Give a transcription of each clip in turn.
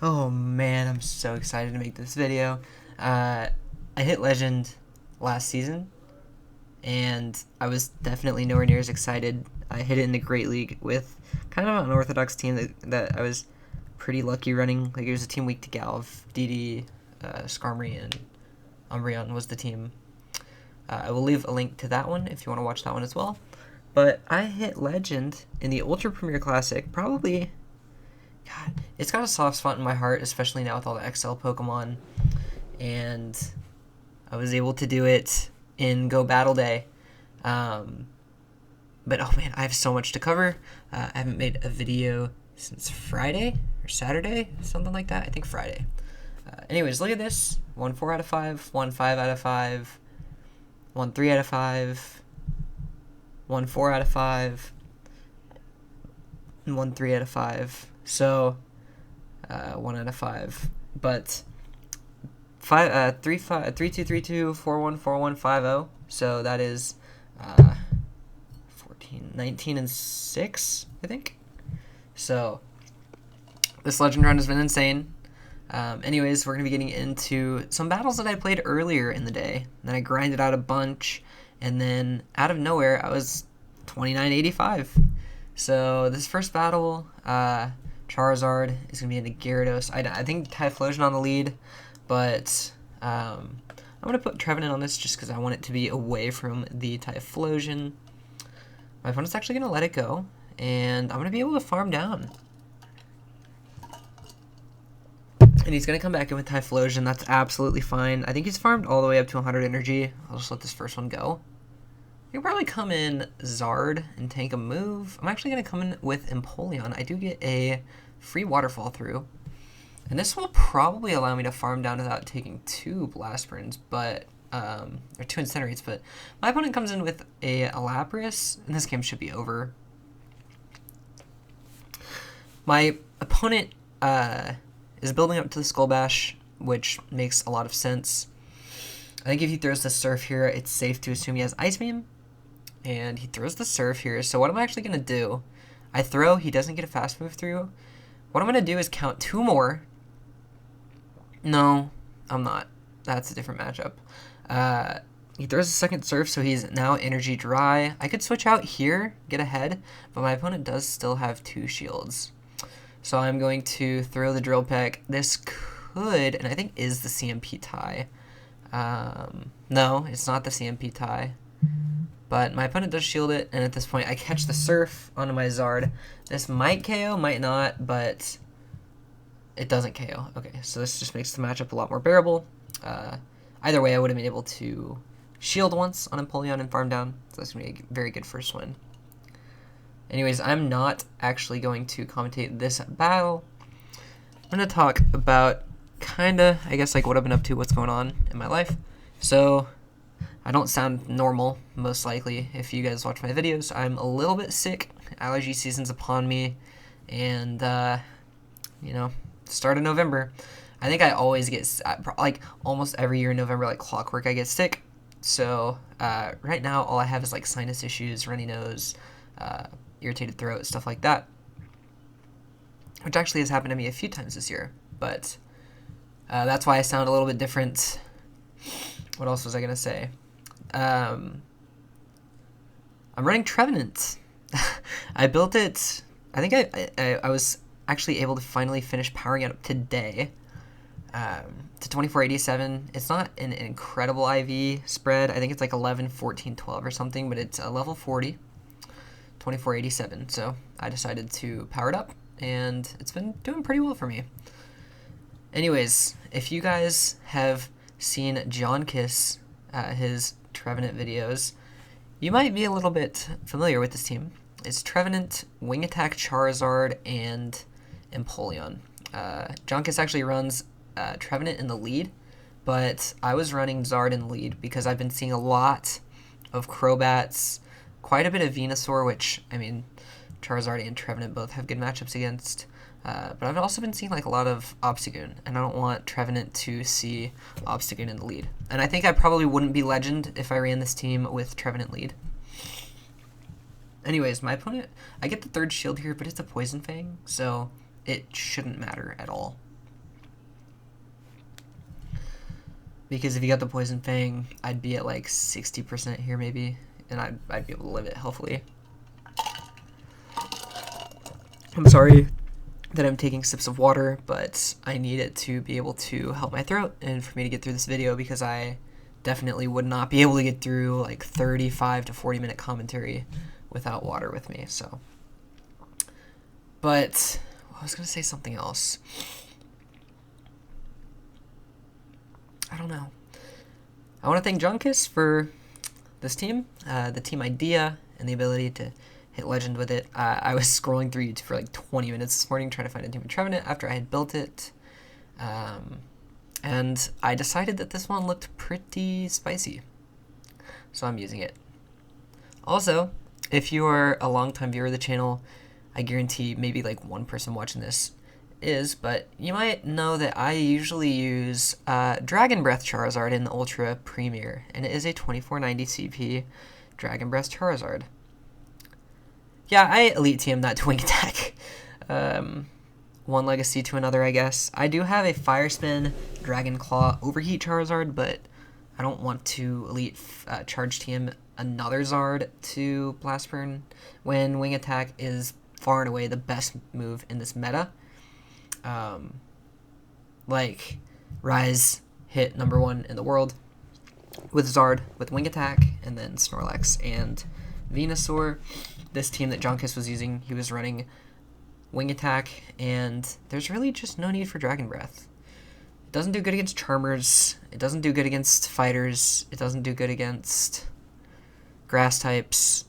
Oh man, I'm so excited to make this video. I hit Legend last season, and I was definitely nowhere near as excited. I hit it in the Great League with kind of an unorthodox team that I was pretty lucky running. Like, it was a team weak to Galv, DD, Skarmory, and Umbreon was the team. I will leave a link to that one if you want to watch that one as well. But I hit Legend in the Ultra Premier Classic probably. God, it's got a soft spot in my heart, especially now with all the XL Pokemon. And I was able to do it in Go Battle Day. But oh man, I have so much to cover. I haven't made a video since Friday or Saturday, something like that. I think Friday. Anyways, look at this. 1 4 out of 5, 1 5 out of 5, 1 3 out of 5, 1 4 out of 5, and 1 3 out of 5. So, 1 out of 5. But 3 5 3 2 3 2 4 1 4 1 5 0. So that is 14, 19, and 6, I think. So this Legend run has been insane. Anyways, we're going to be getting into some battles that I played earlier in the day. And then I grinded out a bunch, and then out of nowhere, I was 2985. So this first battle, Charizard is going to be into Gyarados. I think Typhlosion on the lead, but I'm going to put Trevenant on this just because I want it to be away from the Typhlosion. My opponent's actually going to let it go, and I'm going to be able to farm down. And he's going to come back in with Typhlosion. That's absolutely fine. I think he's farmed all the way up to 100 energy. I'll just let this first one go. I can probably come in Zard and tank a move. I'm actually going to come in with Empoleon. I do get a free Waterfall through. And this will probably allow me to farm down without taking 2 Blast Burns, but, or 2 Incinerates. But my opponent comes in with a Lapras, and this game should be over. My opponent is building up to the Skull Bash, which makes a lot of sense. I think if he throws the Surf here, it's safe to assume he has Ice Beam. And he throws the Surf here. So what I'm actually going to do, I throw, he doesn't get a fast move through. What I'm going to do is count 2 more. No, I'm not. That's a different matchup. He throws a second Surf, so he's now Energy Dry. I could switch out here, get ahead, but my opponent does still have 2 shields. So I'm going to throw the Drill Peck. This could, and I think is the CMP tie. No, it's not the CMP tie. But my opponent does shield it, and at this point I catch the Surf onto my Zard. This might KO, might not, but it doesn't KO. Okay, so this just makes the matchup a lot more bearable. Either way, I would have been able to shield once on Empoleon and farm down, so that's going to be a very good first win. Anyways, I'm not actually going to commentate this battle. I'm going to talk about kinda, I guess, like what I've been up to, what's going on in my life. So I don't sound normal, most likely, if you guys watch my videos. I'm a little bit sick. Allergy season's upon me. And, you know, start of November. I think I always get, like, almost every year in November, like clockwork, I get sick. So, right now, all I have is, like, sinus issues, runny nose, irritated throat, stuff like that. Which actually has happened to me a few times this year. But that's why I sound a little bit different. What else was I going to say? I'm running Trevenant. I built it. I think I was actually able to finally finish powering it up today to 2487. It's not an incredible IV spread. I think it's like 11, 14, 12 or something, but it's a level 40, 2487. So I decided to power it up, and it's been doing pretty well for me. Anyways, if you guys have seen John Kiss, his Trevenant videos, you might be a little bit familiar with this team. It's Trevenant, Wing Attack Charizard, and Empoleon. John Kiss actually runs Trevenant in the lead, but I was running Zard in the lead because I've been seeing a lot of Crobats, quite a bit of Venusaur, which, I mean, Charizard and Trevenant both have good matchups against. But I've also been seeing like a lot of Obstagoon, and I don't want Trevenant to see Obstagoon in the lead. And I think I probably wouldn't be Legend if I ran this team with Trevenant lead. Anyways, my opponent, I get the 3rd shield here, but it's a Poison Fang, so it shouldn't matter at all. because if you got the Poison Fang, I'd be at like 60% here maybe, and I'd be able to live it healthily. I'm sorry that I'm taking sips of water, but I need it to be able to help my throat and for me to get through this video, because I definitely would not be able to get through like 35 to 40 minute commentary without water with me. So, but I was gonna say something else. I don't know. I want to thank Junkus for this team, the team idea, and the ability to hit legend with it. I was scrolling through YouTube for like 20 minutes this morning trying to find a team in Trevenant after I had built it. And I decided that this one looked pretty spicy, so I'm using it. Also, if you are a longtime viewer of the channel, I guarantee maybe like one person watching this is, but you might know that I usually use Dragon Breath Charizard in the Ultra Premier, and it is a 2490 CP Dragon Breath Charizard. Yeah, I Elite TM that to Wing Attack. One legacy to another, I guess. I do have a Fire Spin Dragon Claw Overheat Charizard, but I don't want to Elite Charge TM another Zard to Blast Burn when Wing Attack is far and away the best move in this meta. Like Rise hit #1 in the world with Zard, with Wing Attack, and then Snorlax and Venusaur. This team that Junkus was using, he was running Wing Attack, and there's really just no need for Dragon Breath. It doesn't do good against Charmers, it doesn't do good against Fighters, it doesn't do good against Grass types,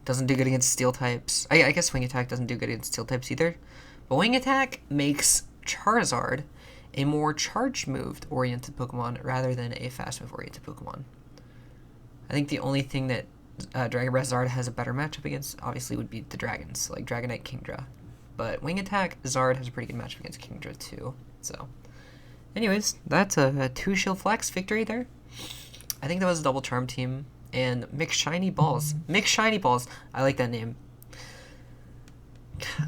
doesn't do good against Steel types. I guess Wing Attack doesn't do good against Steel types either. But Wing Attack makes Charizard a more charge move oriented Pokemon rather than a fast move oriented Pokemon. I think the only thing that Dragon Breath Zard has a better matchup against obviously would be the dragons, like Dragonite, Kingdra. But Wing Attack Zard has a pretty good matchup against Kingdra too. So, anyways, that's a 2-shield flex victory there. I think that was a double charm team. And McShiny Balls. McShiny Balls. I like that name.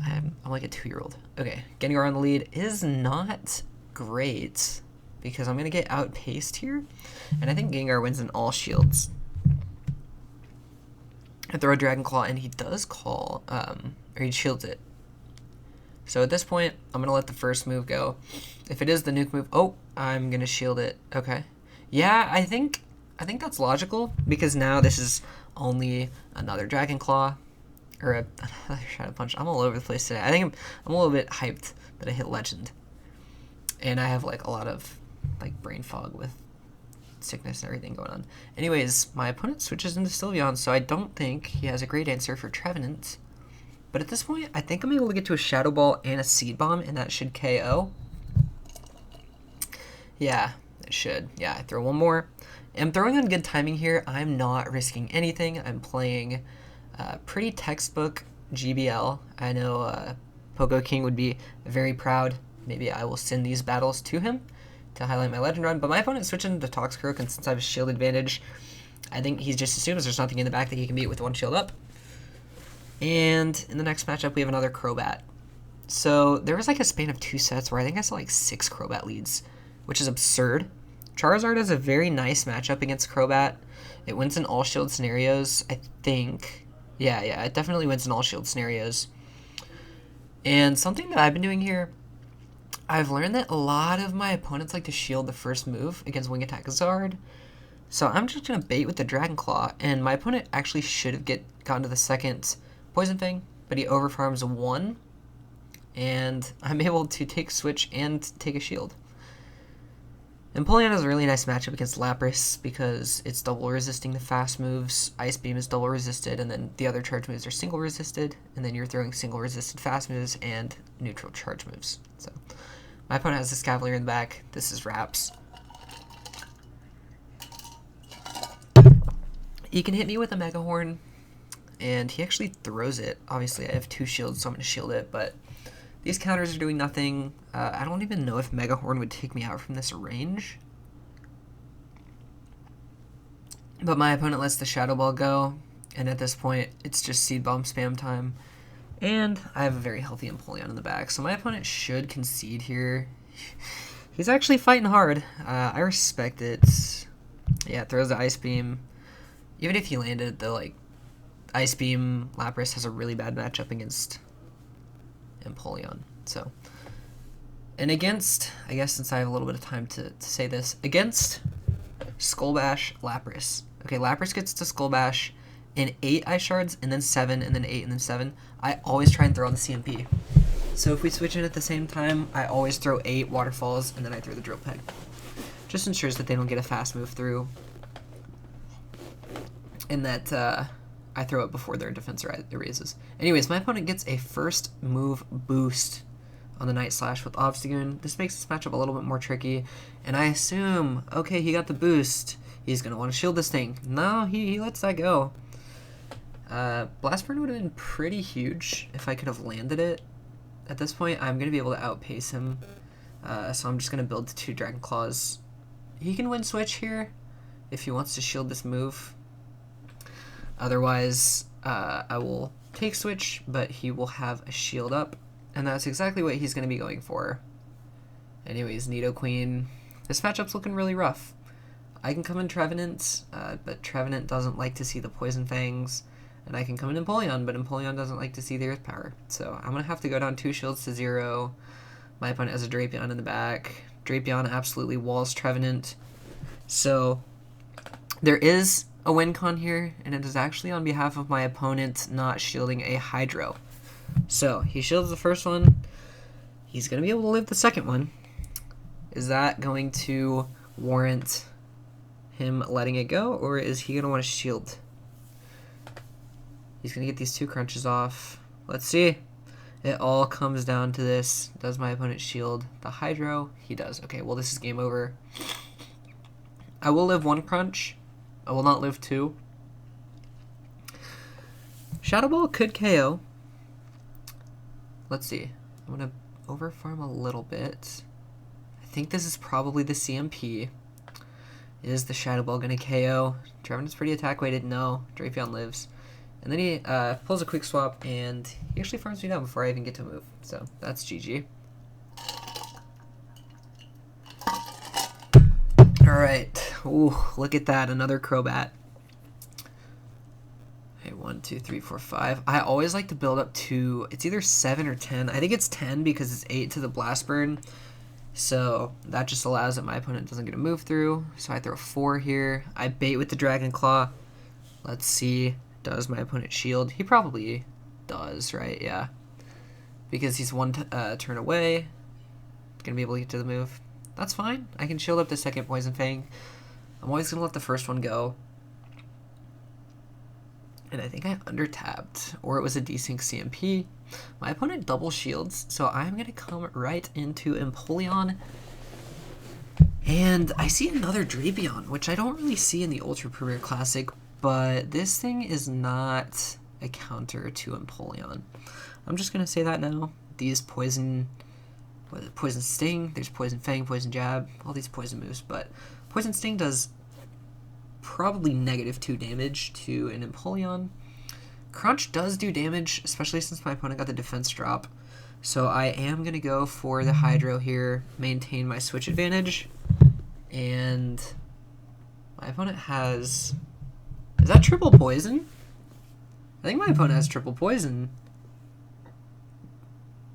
I'm like a 2-year-old. Okay, Gengar on the lead is not great because I'm going to get outpaced here. And I think Gengar wins in all shields. I throw a Dragon Claw, and he does call, or he shields it. So at this point, I'm going to let the first move go. If it is the nuke move, oh, I'm going to shield it. Okay. Yeah, I think that's logical, because now this is only another Dragon Claw, or another Shadow Punch. I'm all over the place today. I think I'm a little bit hyped that I hit Legend. And I have like a lot of like brain fog with sickness and everything going on. Anyways, my opponent switches into Sylveon, so I don't think he has a great answer for Trevenant. But at this point, I think I'm able to get to a Shadow Ball and a Seed Bomb, and that should KO. Yeah, it should. Yeah, I throw one more. I'm throwing on good timing here. I'm not risking anything. I'm playing pretty textbook GBL. I know Pogo King would be very proud. Maybe I will send these battles to him to highlight my legend run. But my opponent switched into Toxicroak, and since I have a shield advantage, I think he's just assumes there's nothing in the back that he can beat with one shield up. And in the next matchup, we have another Crobat. So there was like a span of 2 sets where I think I saw like 6 Crobat leads, which is absurd. Charizard has a very nice matchup against Crobat. It wins in all shield scenarios, I think. Yeah, it definitely wins in all shield scenarios. And something that I've been doing here, I've learned that a lot of my opponents like to shield the first move against Wing Attack Zard. So I'm just going to bait with the Dragon Claw, and my opponent actually should have gotten to the second Poison Fang, but he overfarms 1, and I'm able to take switch and take a shield. Empoleon has a really nice matchup against Lapras because it's double resisting the fast moves. Ice Beam is double resisted, and then the other charge moves are single resisted, and then you're throwing single resisted fast moves and neutral charge moves. So my opponent has this Cavalier in the back. This is Raps. He can hit me with a Mega Horn, and he actually throws it. Obviously, I have 2 shields, so I'm going to shield it, but these counters are doing nothing. I don't even know if Mega Horn would take me out from this range. But my opponent lets the Shadow Ball go, and at this point, it's just Seed Bomb spam time. And I have a very healthy Empoleon in the back, so my opponent should concede here. He's actually fighting hard. I respect it. Yeah, throws the Ice Beam. Even if he landed, the like Ice Beam Lapras has a really bad matchup against Empoleon. So, and against, I guess since I have a little bit of time to say this, against Skull Bash Lapras. Okay, Lapras gets to Skull Bash in 8 Ice Shards, and then 7, and then 8, and then 7. I always try and throw on the CMP. So if we switch in at the same time, I always throw 8 Waterfalls, and then I throw the Drill Peck. Just ensures that they don't get a fast move through, and that I throw it before their defense erases. Anyways, my opponent gets a first move boost on the Night Slash with Obstagoon. This makes this matchup a little bit more tricky, and I assume, okay, he got the boost. He's going to want to shield this thing. No, he lets that go. Blast Burn would have been pretty huge if I could have landed it. At this point, I'm going to be able to outpace him, so I'm just going to build 2 Dragon Claws. He can win Switch here if he wants to shield this move. Otherwise, I will take Switch, but he will have a shield up, and that's exactly what he's going to be going for. Anyways, Nidoqueen. This matchup's looking really rough. I can come in Trevenant, but Trevenant doesn't like to see the Poison Fangs. And I can come in Empoleon, but Empoleon doesn't like to see the Earth Power. So I'm going to have to go down 2 shields to 0. My opponent has a Drapion in the back. Drapion absolutely walls Trevenant. So there is a win con here, and it is actually on behalf of my opponent not shielding a Hydro. So he shields the first one. He's going to be able to live the second one. Is that going to warrant him letting it go, or is he going to want to shield? He's going to get these 2 crunches off. Let's see. It all comes down to this. Does my opponent shield the Hydro? He does. Okay, well, this is game over. I will live 1 crunch. I will not live 2. Shadow Ball could KO. Let's see. I'm going to overfarm a little bit. I think this is probably the CMP. Is the Shadow Ball going to KO? Trevenant's pretty attack weighted. No. Drapion lives. And then he pulls a Quick Swap, and he actually farms me down before I even get to move. So that's GG. Alright. Ooh, look at that. Another Crobat. Okay, 1, 2, 3, 4, 5. I always like to build up to, it's either 7 or 10. I think it's 10 because it's 8 to the Blast Burn. So that just allows that my opponent doesn't get a move through. So I throw 4 here. I bait with the Dragon Claw. Let's see. Does my opponent shield? He probably does, right? Yeah. Because he's 1 turn away. Gonna be able to get to the move. That's fine. I can shield up the second Poison Fang. I'm always gonna let the first one go. And I think I under-tapped. Or it was a desync CMP. My opponent double shields, so I'm gonna come right into Empoleon. And I see another Drapion, which I don't really see in the Ultra Premier Classic. But this thing is not a counter to Empoleon. I'm just going to say that now. These Poison Sting, there's Poison Fang, Poison Jab, all these poison moves. But Poison Sting does probably -2 damage to an Empoleon. Crunch does do damage, especially since my opponent got the defense drop. So I am going to go for the Hydro here, maintain my switch advantage. And my opponent has... Is that triple poison? I think my opponent has triple poison.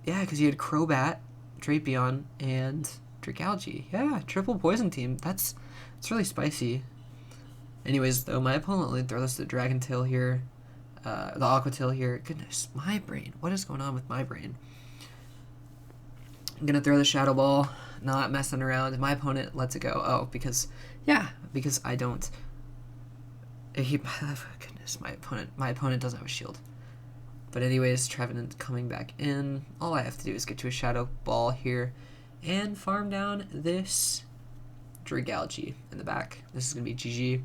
Yeah, because he had Crobat, Drapion, and Dragalge. Yeah, triple poison team. That's really spicy. Anyways, though, my opponent only throws the Dragon Tail here, the Aqua Tail here. Goodness, my brain. What is going on with my brain? I'm gonna throw the Shadow Ball, not messing around. My opponent lets it go. Oh, because I don't. Goodness, my opponent doesn't have a shield. But anyways, Trevenant coming back in. All I have to do is get to a Shadow Ball here and farm down this Dragalge in the back. This is going to be GG.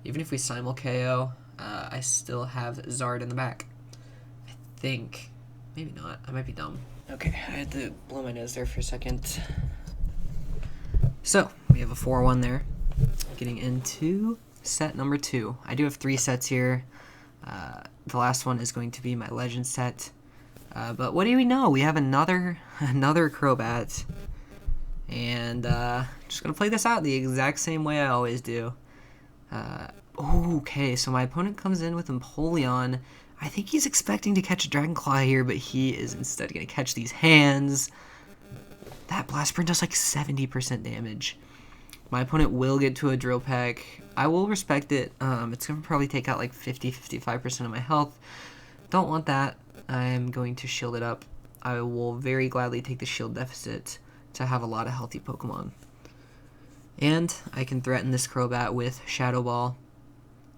Even if we simul KO, I still have Zard in the back. I think. Maybe not. I might be dumb. Okay, I had to blow my nose there for a second. So, we have a 4-1 there. Getting into set number 2. I do have 3 sets here. The last one is going to be my Legend set. But what do we know? We have another Crobat. And just going to play this out the exact same way I always do. Okay, so my opponent comes in with Empoleon. I think he's expecting to catch a Dragon Claw here, but he is instead going to catch these hands. That Blast Burn does like 70% damage. My opponent will get to a Drill Peck. I will respect it. It's going to probably take out like 50-55% of my health. Don't want that. I'm going to shield it up. I will very gladly take the shield deficit to have a lot of healthy Pokemon. And I can threaten this Crobat with Shadow Ball.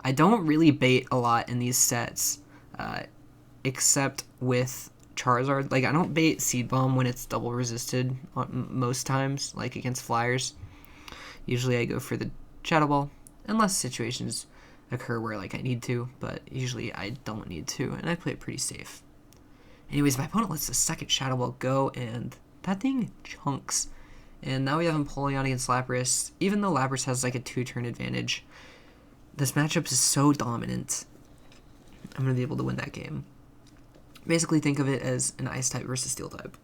I don't really bait a lot in these sets, except with Charizard. Like, I don't bait Seed Bomb when it's double resisted most times, like against Flyers. Usually I go for the Shadow Ball, unless situations occur where like I need to, but usually I don't need to, and I play it pretty safe. Anyways, my opponent lets the second Shadow Ball go, and that thing chunks. And now we have Empoleon against Lapras. Even though Lapras has like a 2-turn advantage, this matchup is so dominant. I'm going to be able to win that game. Basically think of it as an Ice type versus Steel type.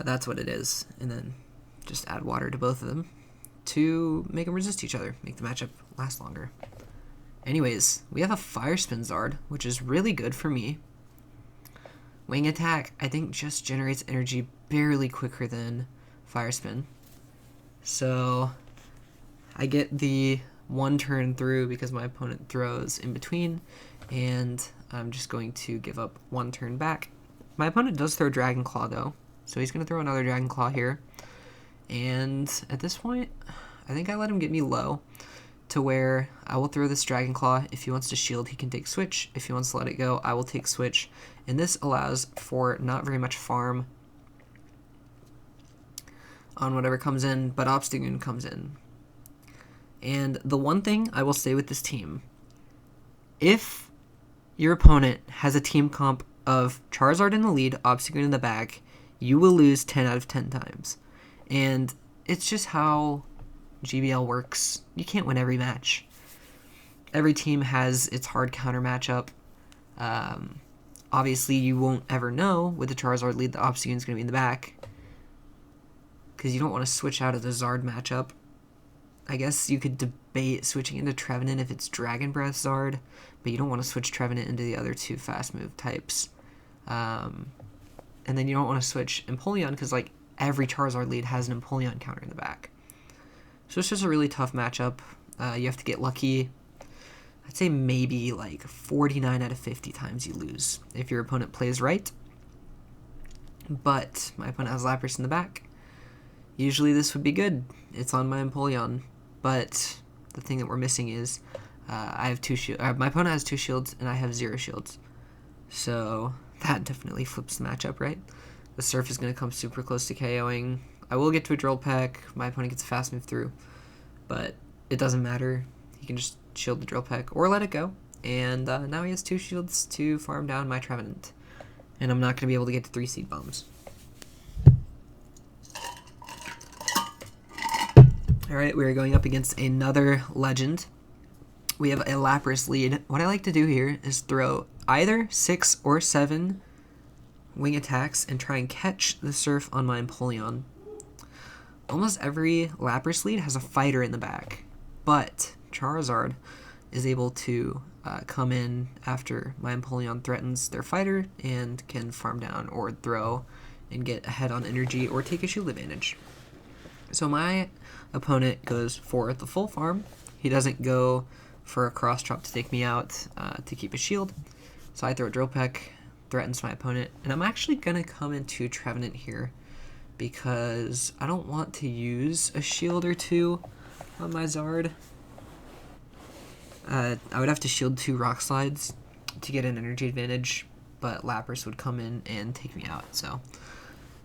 That's what it is. And then just add water to both of them to make them resist each other, make the matchup last longer. Anyways, we have a Fire Spin Zard, which is really good for me. Wing Attack, I think, just generates energy barely quicker than Fire Spin. So I get the 1 turn through because my opponent throws in between, and I'm just going to give up 1 turn back. My opponent does throw Dragon Claw though, so he's going to throw another Dragon Claw here. And at this point, I think I let him get me low to where I will throw this Dragon Claw. If he wants to shield, he can take Switch. If he wants to let it go, I will take Switch. And this allows for not very much farm on whatever comes in, but Obstagoon comes in. And the one thing I will say with this team, if your opponent has a team comp of Charizard in the lead, Obstagoon in the back, you will lose 10 out of 10 times. And it's just how GBL works. You can't win every match. Every team has its hard counter matchup. Obviously, you won't ever know with the Charizard lead the Obstagoon is going to be in the back, because you don't want to switch out of the Zard matchup. I guess you could debate switching into Trevenant if it's Dragon Breath Zard, but you don't want to switch Trevenant into the other 2 fast move types. And then you don't want to switch Empoleon because like every Charizard lead has an Empoleon counter in the back. So it's just a really tough matchup. You have to get lucky. I'd say maybe like 49 out of 50 times you lose if your opponent plays right. But my opponent has Lapras in the back. Usually this would be good. It's on my Empoleon. But the thing that we're missing is I have 2 shields. My opponent has 2 shields and I have 0 shields. So that definitely flips the matchup, right? The Surf is going to come super close to KOing. I will get to a Drill Peck. My opponent gets a fast move through. But it doesn't matter. He can just shield the Drill Peck or let it go. And now he has 2 shields to farm down my Trevenant. And I'm not going to be able to get to 3 Seed Bombs. Alright, we are going up against another Legend. We have a Lapras lead. What I like to do here is throw either 6 or 7 Wing Attacks and try and catch the Surf on my Empoleon. Almost every Lapras lead has a fighter in the back, but Charizard is able to come in after my Empoleon threatens their fighter and can farm down or throw and get ahead on energy or take a shield advantage. So my opponent goes for the full farm. He doesn't go for a cross chop to take me out to keep a shield. So I throw a Drill Peck, threatens my opponent, and I'm actually going to come into Trevenant here because I don't want to use a shield or 2 on my Zard. I would have to shield 2 Rock Slides to get an energy advantage, but Lapras would come in and take me out. So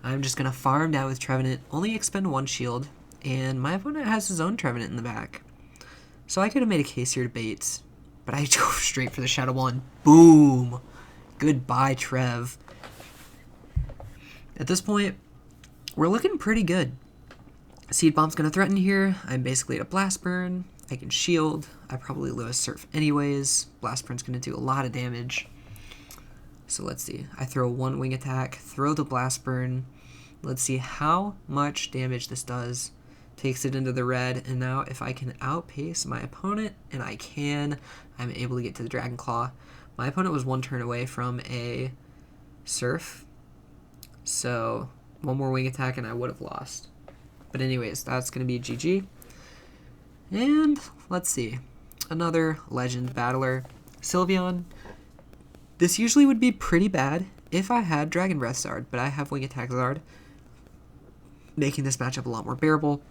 I'm just going to farm down with Trevenant, only expend 1 shield, and my opponent has his own Trevenant in the back. So I could have made a case here to bait, but I go straight for the Shadow Ball and boom! Goodbye, Trev. At this point, we're looking pretty good. Seed Bomb's going to threaten here. I'm basically at a Blast Burn. I can shield. I probably lose Surf anyways. Blast Burn's going to do a lot of damage. So let's see. I throw 1 Wing Attack, throw the Blast Burn, Let's see how much damage this does. Takes it into the red, and now if I can outpace my opponent, and I can, I'm able to get to the Dragon Claw. My opponent was one turn away from a Surf, so one more Wing Attack and I would have lost. But anyways, that's going to be GG. And let's see, another Legend Battler, Sylveon. This usually would be pretty bad if I had Dragon Breath Zard, but I have Wing Attack Zard, making this matchup a lot more bearable.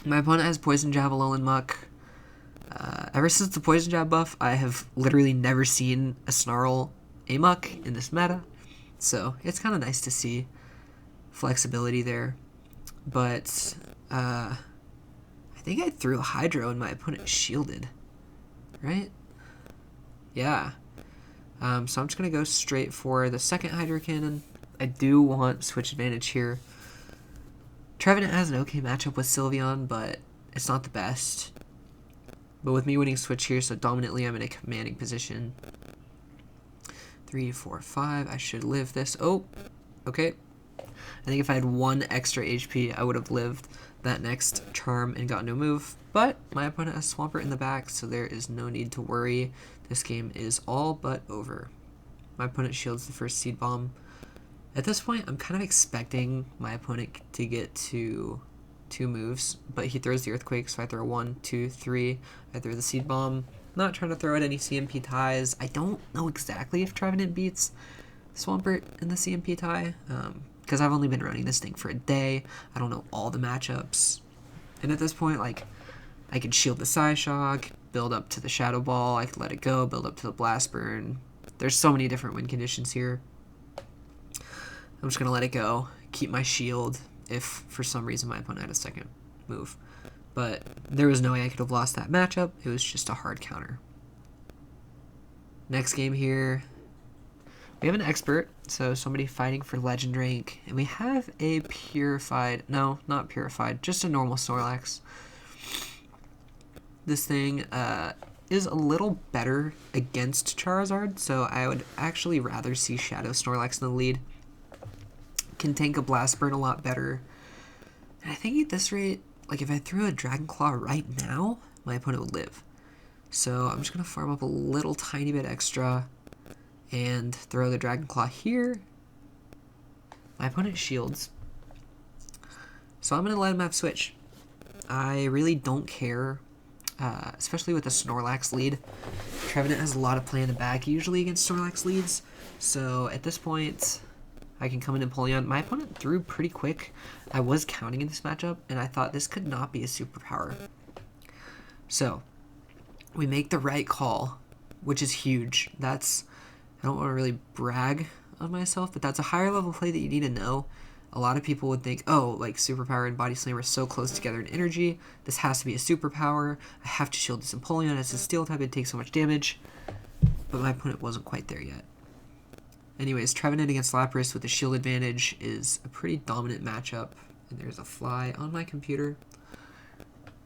My opponent has Poison Jab, Alolan Muck. Ever since the Poison Jab buff, I have literally never seen a Snarl Amok in this meta, so it's kind of nice to see flexibility there. But I think I threw Hydro and my opponent shielded, right? Yeah. So I'm just going to go straight for the second Hydro Cannon. I do want Switch Advantage here. Trevenant has an okay matchup with Sylveon, but it's not the best. But with me winning Switch here, so dominantly I'm in a commanding position. 3, 4, 5. I should live this. Oh, okay. I think if I had 1 extra HP, I would have lived that next charm and got no move. But my opponent has Swampert in the back, so there is no need to worry. This game is all but over. My opponent shields the first Seed Bomb. At this point, I'm kind of expecting my opponent to get to 2 moves, but he throws the Earthquake, so I throw 1, 2, 3. I throw the Seed Bomb. Not trying to throw out any CMP ties. I don't know exactly if Trevenant beats Swampert in the CMP tie, because I've only been running this thing for a day. I don't know all the matchups. And at this point, like, I could shield the Psyshock, build up to the Shadow Ball, I could let it go, build up to the Blast Burn. There's so many different win conditions here. I'm just going to let it go, keep my shield if for some reason my opponent had a second move. But there was no way I could have lost that matchup. It was just a hard counter. Next game here, we have an Expert, so somebody fighting for Legend rank. And we have a Purified, no, not Purified, just a normal Snorlax. This thing is a little better against Charizard, so I would actually rather see Shadow Snorlax in the lead. Can tank a Blast Burn a lot better. And I think at this rate, like if I threw a Dragon Claw right now, my opponent would live. So I'm just going to farm up a little tiny bit extra and throw the Dragon Claw here. My opponent shields. So I'm going to let him have Switch. I really don't care, especially with the Snorlax lead. Trevenant has a lot of play in the back usually against Snorlax leads. So at this point, I can come in Empoleon. My opponent threw pretty quick. I was counting in this matchup, and I thought this could not be a superpower. So, we make the right call, which is huge. That's, I don't want to really brag on myself, but that's a higher level play that you need to know. A lot of people would think, oh, like Superpower and Body Slam are so close together in energy. This has to be a superpower. I have to shield this Empoleon. It's a steel type, it takes so much damage. But my opponent wasn't quite there yet. Anyways, Trevenant against Lapras with a shield advantage is a pretty dominant matchup. And there's a fly on my computer.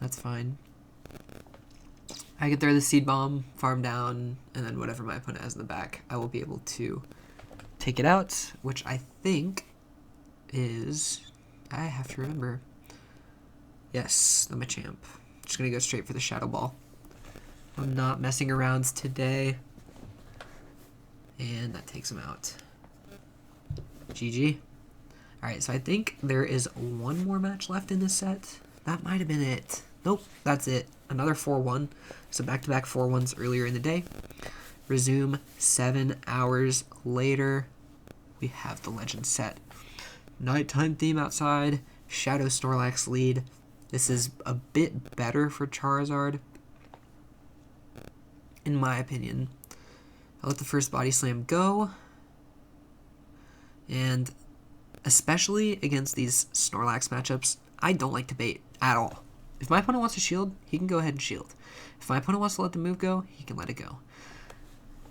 That's fine. I can throw the Seed Bomb, farm down, and then whatever my opponent has in the back, I will be able to take it out, which I think is, I have to remember. Yes, the Machamp. Just going to go straight for the Shadow Ball. I'm not messing around today. And that takes him out. GG. Alright, so I think there is one more match left in this set. That might have been it. Nope, that's it. Another 4-1. So back-to-back 4-1s earlier in the day. Resume 7 hours later. We have the Legend set. Nighttime theme outside. Shadow Snorlax lead. This is a bit better for Charizard, in my opinion. I'll let the first Body Slam go. And especially against these Snorlax matchups, I don't like to bait at all. If my opponent wants to shield, he can go ahead and shield. If my opponent wants to let the move go, he can let it go.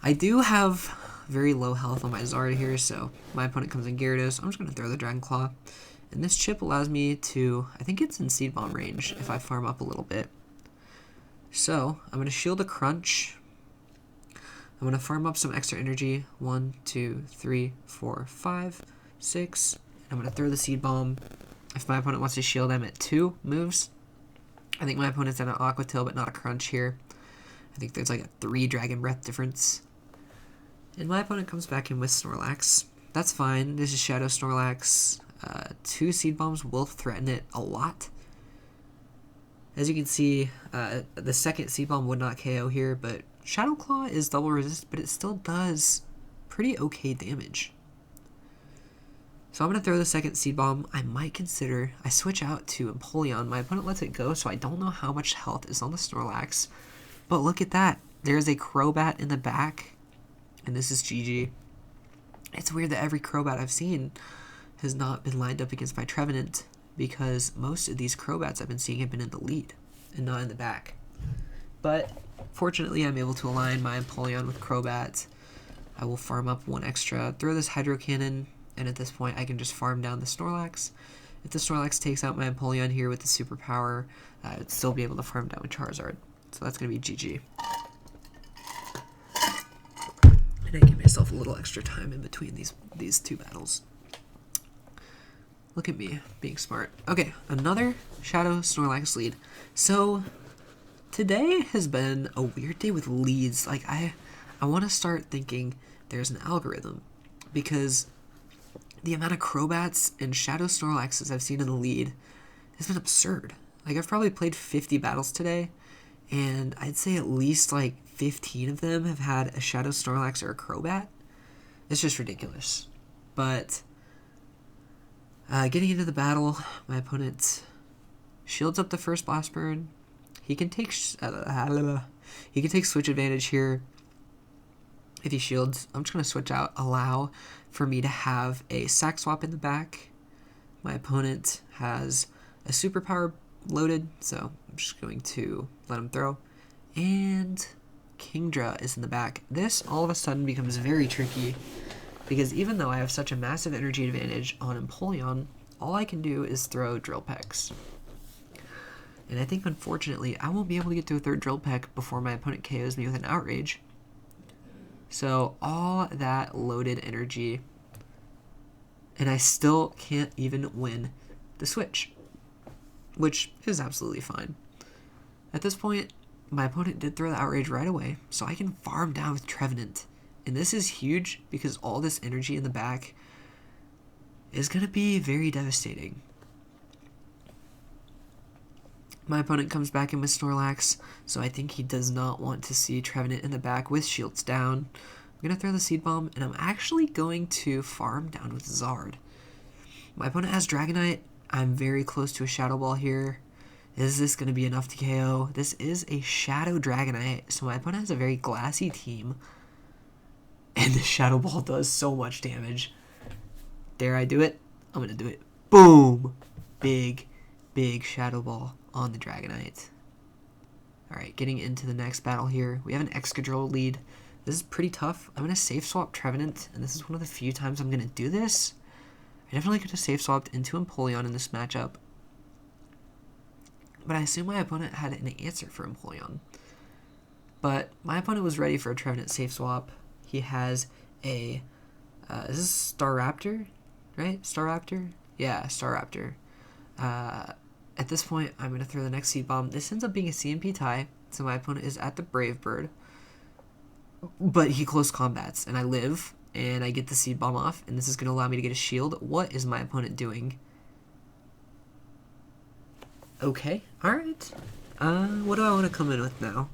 I do have very low health on my Zard here, so my opponent comes in Gyarados. I'm just going to throw the Dragon Claw. And this chip allows me to, I think it's in Seed Bomb range if I farm up a little bit. So I'm going to shield a Crunch. I'm going to farm up some extra energy. 1, 2, 3, 4, 5, 6. I'm going to throw the Seed Bomb. If my opponent wants to shield, I'm at 2 moves. I think my opponent's at an Aqua Tail, but not a Crunch here. I think there's like a 3 Dragon Breath difference. And my opponent comes back in with Snorlax. That's fine. This is Shadow Snorlax. 2 Seed Bombs will threaten it a lot. As you can see, the second Seed Bomb would not KO here, but Shadow Claw is double resist, but it still does pretty okay damage. So I'm going to throw the second Seed Bomb. I might consider, I switch out to Empoleon. My opponent lets it go, so I don't know how much health is on the Snorlax. But look at that. There's a Crobat in the back, and this is GG. It's weird that every Crobat I've seen has not been lined up against my Trevenant, because most of these Crobats I've been seeing have been in the lead and not in the back. But fortunately, I'm able to align my Empoleon with Crobat. I will farm up 1 extra, throw this Hydro Cannon, and at this point I can just farm down the Snorlax. If the Snorlax takes out my Empoleon here with the superpower, I'd still be able to farm down with Charizard. So that's going to be GG. And I give myself a little extra time in between these 2 battles. Look at me, being smart. Okay, another Shadow Snorlax lead. So, today has been a weird day with leads. Like, I want to start thinking there's an algorithm. Because the amount of Crobats and Shadow Snorlaxes I've seen in the lead has been absurd. Like, I've probably played 50 battles today, and I'd say at least, like, 15 of them have had a Shadow Snorlax or a Crobat. It's just ridiculous. But getting into the battle, my opponent shields up the first Blast Burn. He can take switch advantage here. If he shields, I'm just going to switch out, allow for me to have a Sack Swap in the back. My opponent has a superpower loaded, so I'm just going to let him throw. And Kingdra is in the back. This all of a sudden becomes very tricky, because even though I have such a massive energy advantage on Empoleon, all I can do is throw Drill Pecks. And I think, unfortunately, I won't be able to get to a 3rd Drill Peck before my opponent KOs me with an Outrage. So all that loaded energy, and I still can't even win the switch, which is absolutely fine. At this point, my opponent did throw the Outrage right away, so I can farm down with Trevenant. And this is huge because all this energy in the back is going to be very devastating. My opponent comes back in with Snorlax, so I think he does not want to see Trevenant in the back with shields down. I'm going to throw the Seed Bomb, and I'm actually going to farm down with Zard. My opponent has Dragonite. I'm very close to a Shadow Ball here. Is this going to be enough to KO? This is a Shadow Dragonite, so my opponent has a very glassy team. And the Shadow Ball does so much damage. Dare I do it? I'm going to do it. Boom! Big Shadow Ball on the Dragonite. Alright, getting into the next battle here. We have an Excadrill lead. This is pretty tough. I'm going to safe swap Trevenant, and this is one of the few times I'm going to do this. I definitely could have safe swapped into Empoleon in this matchup, but I assume my opponent had an answer for Empoleon. But my opponent was ready for a Trevenant safe swap. He has a, is this Staraptor, right? Staraptor? Yeah, Staraptor. At this point, I'm going to throw the next Seed Bomb. This ends up being a CMP tie, so my opponent is at the Brave Bird. But he close combats, and I live, and I get the Seed Bomb off, and this is going to allow me to get a shield. What is my opponent doing? Okay, alright. What do I want to come in with now?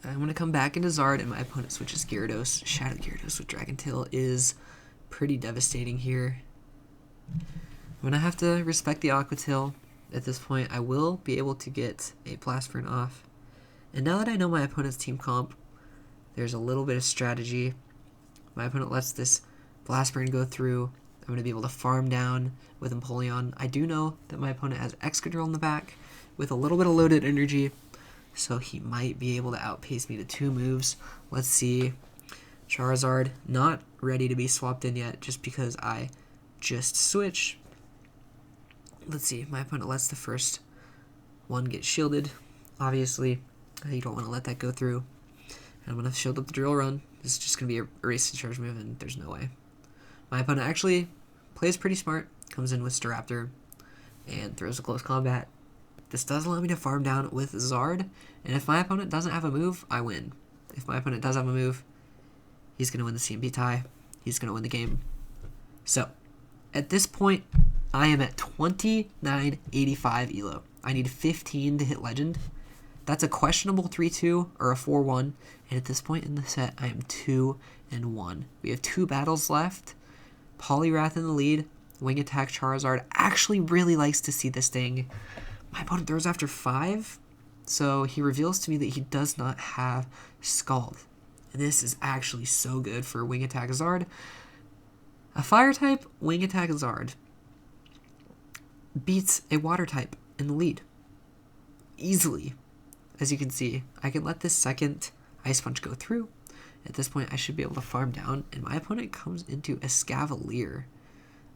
I'm going to come back into Zard, and my opponent switches Gyarados. Shadow Gyarados with Dragon Tail is pretty devastating here. I'm going to have to respect the Aqua Tail. At this point, I will be able to get a Blast Burn off. And now that I know my opponent's team comp, there's a little bit of strategy. My opponent lets this Blast Burn go through. I'm going to be able to farm down with Empoleon. I do know that my opponent has Excadrill in the back with a little bit of loaded energy, so he might be able to outpace me to 2 moves. Let's see. Charizard, not ready to be swapped in yet just because I just switched. Let's see. My opponent lets the first one get shielded, obviously. You don't want to let that go through. And I'm going to shield up the drill run. This is just going to be a erase to charge move, and there's no way. My opponent actually plays pretty smart, comes in with Staraptor, and throws a close combat. This does allow me to farm down with Zard, and if my opponent doesn't have a move, I win. If my opponent does have a move, he's going to win the CMP tie. He's going to win the game. So, at this point, I am at 2985 elo. I need 15 to hit Legend. That's a questionable 3-2 or a 4-1, and at this point in the set, I am 2-1. We have 2 battles left. Poliwrath in the lead. Wing Attack Charizard actually really likes to see this thing. My opponent throws after 5, so he reveals to me that he does not have Scald. And this is actually so good for Wing Attack Zard. A Fire type Wing Attack Zard beats a Water type in the lead. Easily. As you can see, I can let this second Ice Punch go through. At this point, I should be able to farm down, and my opponent comes into a Scavalier.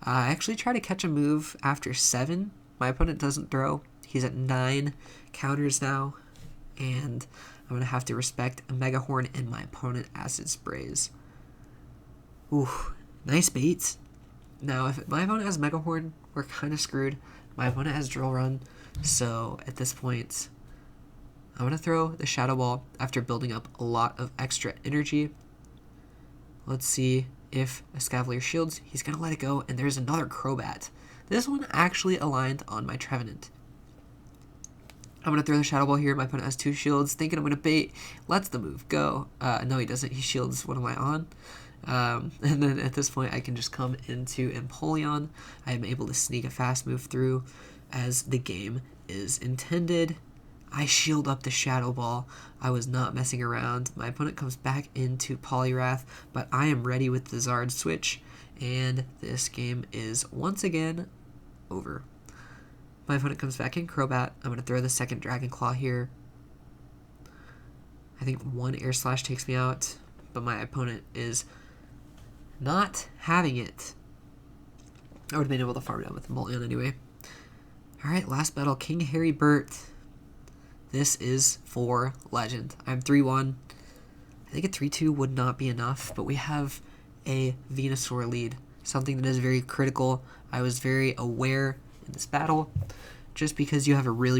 I actually try to catch a move after 7. My opponent doesn't throw. He's at 9 counters now, and I'm going to have to respect a Mega Horn and my opponent Acid Sprays. Ooh, nice baits. Now, if my opponent has Mega Horn, we're kind of screwed. My opponent has Drill Run, so at this point, I'm going to throw the Shadow Ball after building up a lot of extra energy. Let's see if a Scavalier shields. He's going to let it go, and there's another Crobat. This one actually aligned on my Trevenant. I'm going to throw the Shadow Ball here. My opponent has 2 shields, thinking I'm going to bait. Lets the move go. No, he doesn't. He shields what am I on? And then at this point, I can just come into Empoleon. I am able to sneak a fast move through as the game is intended. I shield up the Shadow Ball. I was not messing around. My opponent comes back into Poliwrath, but I am ready with the Zard switch, and this game is once again over. My opponent comes back in Crobat. I'm going to throw the second Dragon Claw here. I think 1 Air Slash takes me out, but my opponent is not having it. I would have been able to farm down with Empoleon anyway. Alright, last battle, King Harry Burt. This is for Legend. I'm 3-1. I think a 3-2 would not be enough, but we have a Venusaur lead, something that is very critical. I was very aware in this battle. Just because you have a really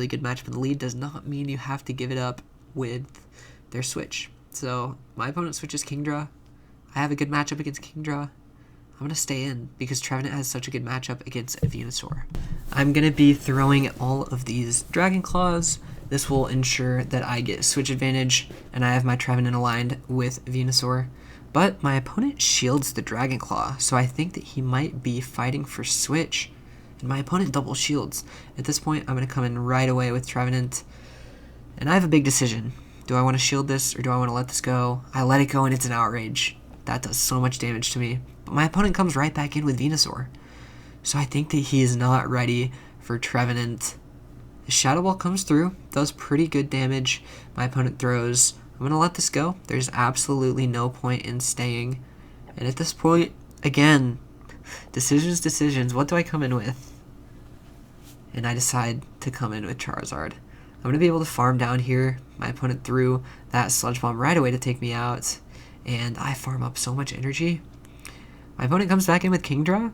good matchup in the lead does not mean you have to give it up with their switch. So my opponent switches Kingdra. I have a good matchup against Kingdra. I'm going to stay in because Trevenant has such a good matchup against Venusaur. I'm going to be throwing all of these Dragon Claws. This will ensure that I get switch advantage and I have my Trevenant aligned with Venusaur. But my opponent shields the Dragon Claw, so I think that he might be fighting for switch. And my opponent double shields. At this point, I'm going to come in right away with Trevenant. And I have a big decision. Do I want to shield this or do I want to let this go? I let it go and it's an outrage. That does so much damage to me. But my opponent comes right back in with Venusaur. So I think that he is not ready for Trevenant. The Shadow Ball comes through, does pretty good damage. My opponent throws. I'm going to let this go. There's absolutely no point in staying. And at this point, again, decisions. What do I come in with? And I decide to come in with Charizard. I'm going to be able to farm down here. My opponent threw that Sludge Bomb right away to take me out. And I farm up so much energy. My opponent comes back in with Kingdra.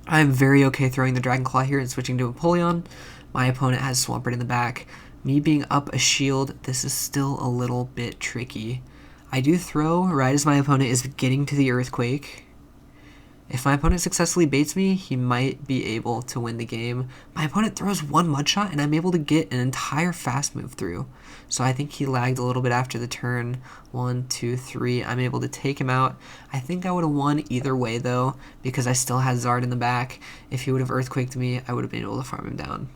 I'm very okay throwing the Dragon Claw here and switching to Empoleon. My opponent has Swampert in the back. Me being up a shield, this is still a little bit tricky. I do throw right as my opponent is getting to the Earthquake. If my opponent successfully baits me, he might be able to win the game. My opponent throws 1 Mudshot and I'm able to get an entire fast move through. So I think he lagged a little bit after the turn. 1, 2, 3. I'm able to take him out. I think I would have won either way though, because I still had Zard in the back. If he would have Earthquaked me, I would have been able to farm him down.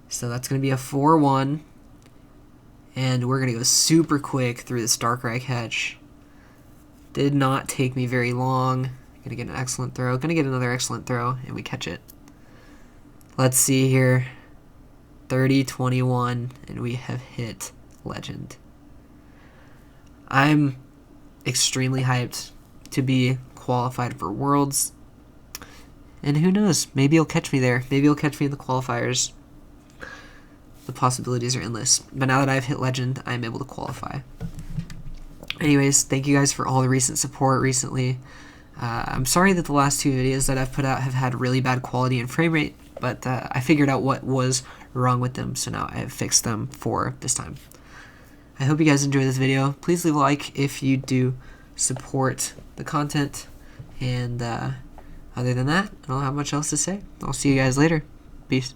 So that's going to be a 4-1. And we're going to go super quick through this Darkrai catch. Did not take me very long. Gonna get an excellent throw. Gonna get another excellent throw, and we catch it. Let's see here. 30-21, and we have hit Legend. I'm extremely hyped to be qualified for Worlds. And who knows, maybe he'll catch me there. Maybe he'll catch me in the qualifiers. the possibilities are endless. But now that I've hit Legend, I'm able to qualify. Anyways, thank you guys for all the recent support recently. I'm sorry that the last 2 videos that I've put out have had really bad quality and frame rate, but I figured out what was wrong with them, so now I have fixed them for this time. I hope you guys enjoyed this video. Please leave a like if you do support the content, and other than that, I don't have much else to say. I'll see you guys later. Peace.